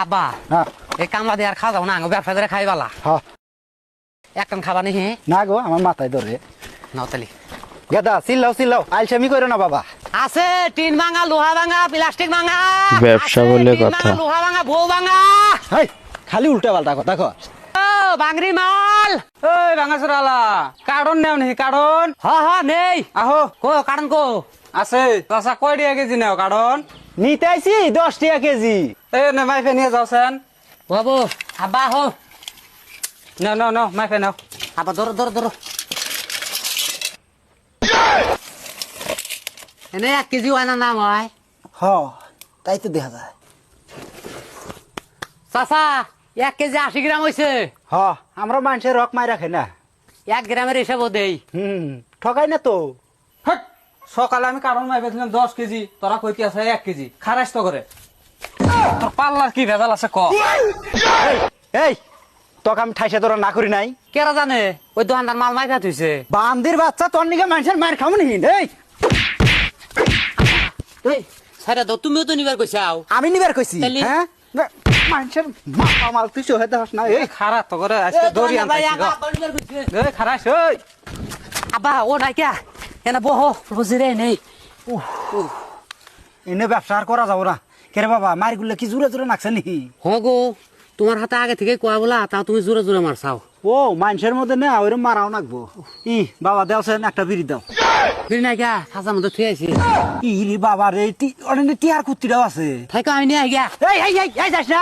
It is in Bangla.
আব্বা হ্যাঁ এই কামলা দিয়ে আর খাওয়া যাও না ব্যবসা করে খাই বালা হ্যাঁ একটান খাবা নি না গো আমার মাথায় ধরে নাও তালি গেদা চিল্লাও আলসামি করো না বাবা আছে টিন ভাঙা লোহা ভাঙা প্লাস্টিক ভাঙা ব্যবসা আছে, বলে টিন কথা। ভাঙা, লোহা ভাঙা বউ ভাঙা হাই খালি উল্টা পাল্টা কথা কর ও বাংরি মাল ওই ভাঙাচোরালা কারণ নেও নি কারণ হ নেই আহো কো কারণ কো আছে চাচা কয় দিয়া কেজি নেও কারণ নিতে আইছি 10 টাকা কেজি এ নে মাইফে নিয়ে যাওছেন বাবু আব্বা হো নাও মাইফে নাও আব্বা ধরো এনে 1 কেজি হয় না নাম হয় হ তাই তো দেখা যায় চাচা 1 কেজি 80 গ্রাম হইছে হ আমরা মানুষের রক মাই রাখে না 1 গ্রামের হিসাবও দেই ঠকাই না তো হট, সকালে আমি কারণ মাইফে ছিলাম 10 কেজি তোরা কইতে আছে 1 কেজি খারাস তো করে তোর পাল্লার কি ভেজাল আছে ক এই তোকে আমি ঠাইসে তোরা না করি নাই কেরা জানে ওই দোকানদার মাল মাইকা থইছে বান্দির বাচ্চা তোর নিকে মানুষের মার খামু নি এই এই সারা দাও তুমিও তো নিবার কইছাও আমি নিবার কইছি তাইলে? হ্যাঁ না, মানুষের মাথা মাল তুই সহে দেখাস না এই খারাপ তো করে আজকে দড়ি আনতাইছি গো এই খারাস ওই আব্বা ও নাই কে এনা বহ বুঝি রে নেই এনে ব্যবসা আর করা যাবো না কেরে বাবা মারিগুলো কি জোরে জোরে নাকছে নি হ গো তোমার হাতে আগে থেকে কোয়া বলা তা তুমি জোরে জোরে মারছাও ও মানুষের মধ্যে না ওইরকম মারাও নাকবো বাবা দেওছেন একটা বিড়ি দাও ফিরি নাই কে খাজার মধ্যে থুই আইছি রে বাবা রে অনেক টিয়ার কুত্তিটাও আছে থাইকা আমি নিয়ে আই গিয়া এই যাস না